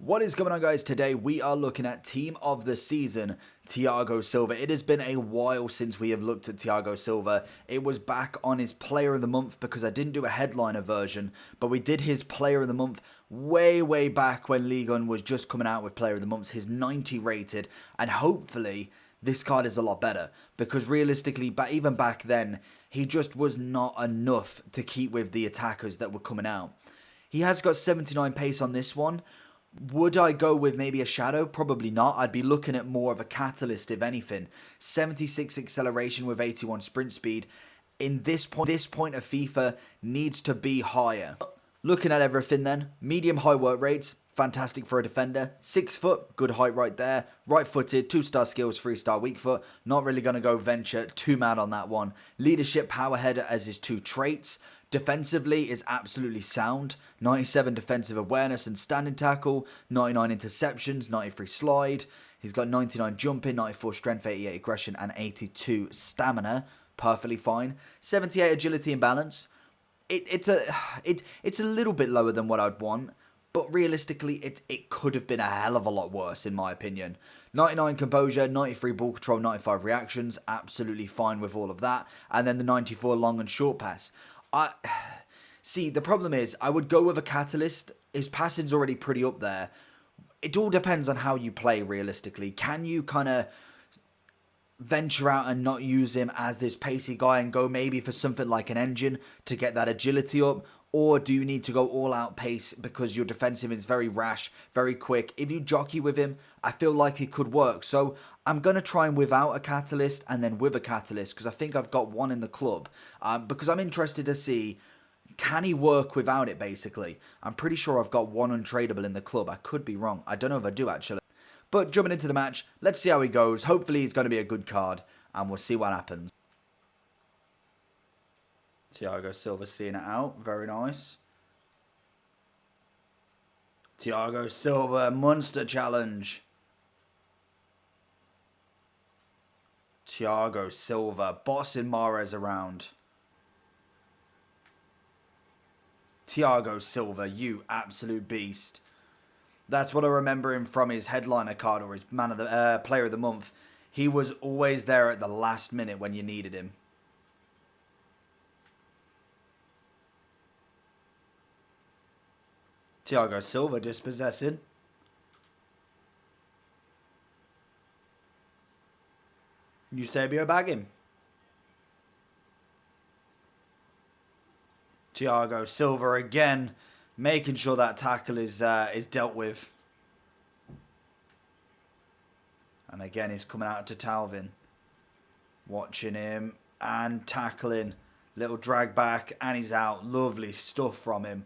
What is going on, guys? Today we are looking at Team of the Season, Thiago Silva. It has been a while since we have looked at Thiago Silva. It was back on his Player of the Month because I didn't do a headliner version, but we did his Player of the Month way back when Ligue 1 was just coming out with Player of the Month, his 90 rated, and hopefully this card is a lot better because realistically, even back then, he just was not enough to keep with the attackers that were coming out. He has got 79 pace on this one. Would I go with maybe a shadow? Probably not. I'd be looking at more of a catalyst, if anything. 76 acceleration with 81 sprint speed. In this point of FIFA needs to be higher. Looking at everything then, medium high work rates, fantastic for a defender. 6 foot, good height right there. Right footed, 2-star skills, 3-star weak foot. Not really going to go venture too mad on that one. Leadership, power header as his 2 traits. Defensively is absolutely sound. 97 defensive awareness and standing tackle. 99 interceptions, 93 slide. He's got 99 jumping, 94 strength, 88 aggression and 82 stamina. Perfectly fine. 78 agility and balance. It's a little bit lower than what I'd want, but realistically it could have been a hell of a lot worse in my opinion. 99 composure, 93 ball control, 95 reactions, absolutely fine with all of that, and then the 94 long and short pass. See, the problem is I would go with a catalyst. His passing's already pretty up there. It all depends on how you play realistically. Can you kind of venture out and not use him as this pacey guy and go maybe for something like an engine to get that agility up? Or do you need to go all out pace because your defensive is very rash, very quick? If you jockey with him, I feel like it could work. So I'm going to try him without a catalyst and then with a catalyst because I think I've got one in the club. Because I'm interested to see, can he work without it basically? I'm pretty sure I've got one untradeable in the club. I could be wrong. I don't know if I do actually. But jumping into the match, let's see how he goes. Hopefully he's going to be a good card and we'll see what happens. Thiago Silva seeing it out. Very nice. Thiago Silva, monster challenge. Thiago Silva, bossing Mahrez around. Thiago Silva, you absolute beast. That's what I remember him from his headliner card or his player of the month. He was always there at the last minute when you needed him. Thiago Silva dispossessing. Eusebio bagging. Thiago Silva again, making sure that tackle is dealt with. And again, he's coming out to Talvin. Watching him and tackling. Little drag back and he's out. Lovely stuff from him.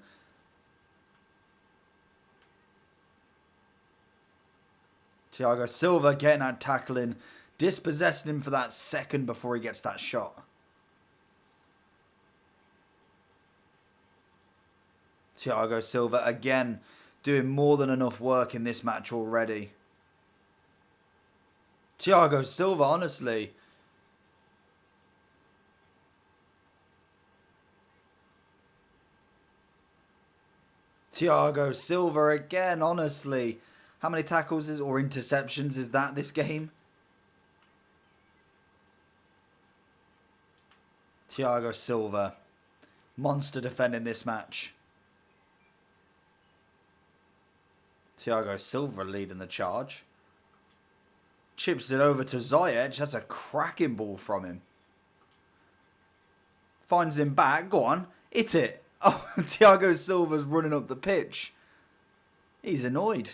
Thiago Silva getting that tackling, dispossessing him for that second before he gets that shot. Thiago Silva again doing more than enough work in this match already. Thiago Silva, honestly. Thiago Silva again, honestly. How many tackles or interceptions is that this game? Thiago Silva. Monster defending this match. Thiago Silva leading the charge. Chips it over to Ziyech. That's a cracking ball from him. Finds him back. Go on. Hit it. Oh, Thiago Silva's running up the pitch. He's annoyed.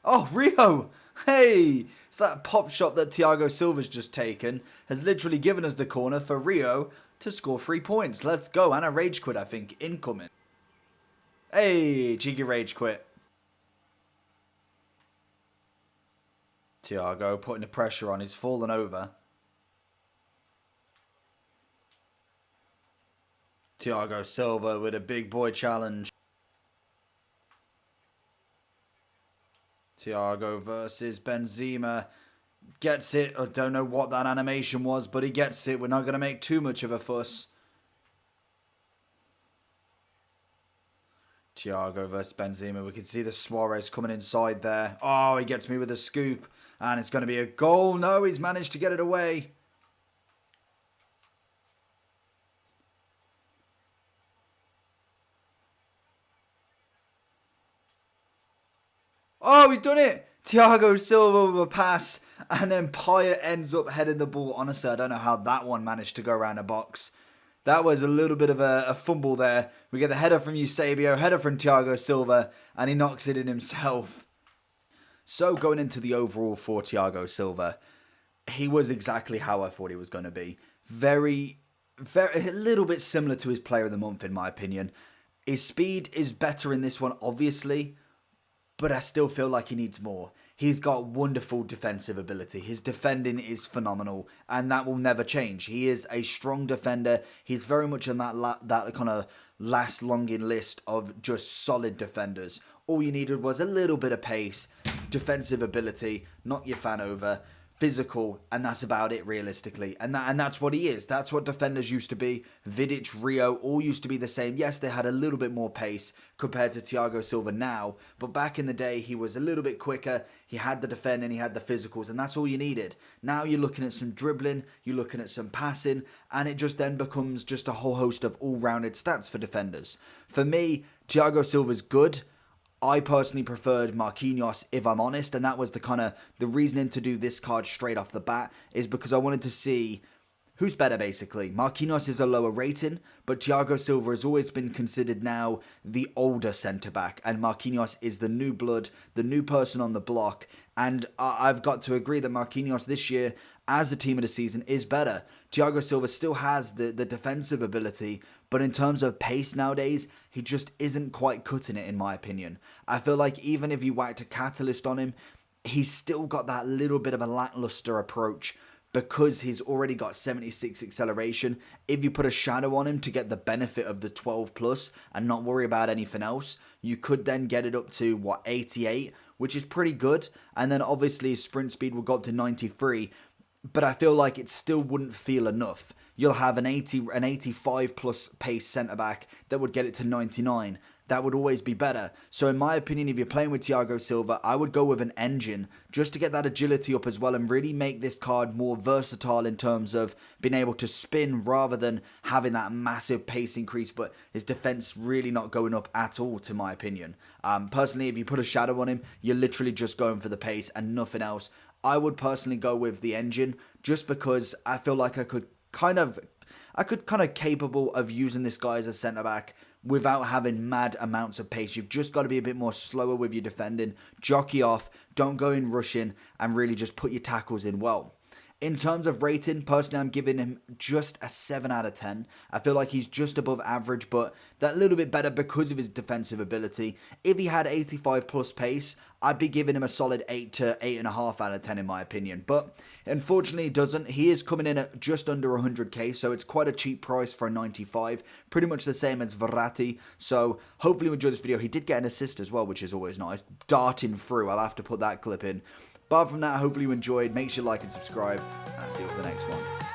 Oh, Rio! Hey! It's that pop shot that Thiago Silva's just taken has literally given us the corner for Rio to score 3 points. Let's go. And a rage quit, I think, incoming. Hey! Cheeky rage quit. Thiago putting the pressure on. He's fallen over. Thiago Silva with a big boy challenge. Thiago versus Benzema. Gets it. I don't know what that animation was, but he gets it. We're not going to make too much of a fuss. Thiago versus Benzema. We can see the Suarez coming inside there. Oh, he gets me with a scoop. And it's going to be a goal. No, he's managed to get it away. Oh, he's done it. Thiago Silva with a pass. And then Payet ends up heading the ball. Honestly, I don't know how that one managed to go around a box. That was a little bit of a fumble there. We get the header from Eusebio, header from Thiago Silva, and he knocks it in himself. So going into the overall for Thiago Silva, he was exactly how I thought he was going to be. Very, a little bit similar to his player of the month in my opinion. His speed is better in this one, obviously, but I still feel like he needs more. He's got wonderful defensive ability. His defending is phenomenal, and that will never change. He is a strong defender. He's very much on that kind of last longing list of just solid defenders. All you needed was a little bit of pace, defensive ability, knock your fan over, physical, and that's about it realistically. And that's what he is. That's what defenders used to be. Vidic, Rio, all used to be the same. Yes, they had a little bit more pace compared to Thiago Silva now, but back in the day, he was a little bit quicker. He had the defending, he had the physicals, and that's all you needed. Now you're looking at some dribbling, you're looking at some passing, and it just then becomes just a whole host of all-rounded stats for defenders. For me, Thiago Silva's good. I personally preferred Marquinhos, if I'm honest, and that was the reasoning to do this card straight off the bat, is because I wanted to see who's better, basically. Marquinhos is a lower rating, but Thiago Silva has always been considered now the older centre-back, and Marquinhos is the new blood, the new person on the block, and I've got to agree that Marquinhos this year, as a team of the season, is better. Thiago Silva still has the defensive ability, but in terms of pace nowadays, he just isn't quite cutting it, in my opinion. I feel like even if you whacked a catalyst on him, he's still got that little bit of a lackluster approach, because he's already got 76 acceleration. If you put a shadow on him to get the benefit of the 12 plus and not worry about anything else, you could then get it up to, 88, which is pretty good. And then obviously his sprint speed will go up to 93, but I feel like it still wouldn't feel enough. You'll have an 85 plus pace centre-back that would get it to 99. That would always be better. So in my opinion, if you're playing with Thiago Silva, I would go with an engine just to get that agility up as well and really make this card more versatile in terms of being able to spin rather than having that massive pace increase, but his defense really not going up at all, to my opinion. Personally, if you put a shadow on him, you're literally just going for the pace and nothing else. I would personally go with the engine just because I feel like I could kind of capable of using this guy as a centre-back without having mad amounts of pace. You've just got to be a bit more slower with your defending, jockey off, don't go in rushing, and really just put your tackles in well. In terms of rating, personally, I'm giving him just a 7 out of 10. I feel like he's just above average, but that little bit better because of his defensive ability. If he had 85 plus pace, I'd be giving him a solid 8 to 8.5 out of 10 in my opinion. But unfortunately, he doesn't. He is coming in at just under 100k, so it's quite a cheap price for a 95. Pretty much the same as Verratti. So hopefully you enjoyed this video. He did get an assist as well, which is always nice. Darting through. I'll have to put that clip in. Apart from that, hopefully you enjoyed. Make sure you like and subscribe. And I'll see you for the next one.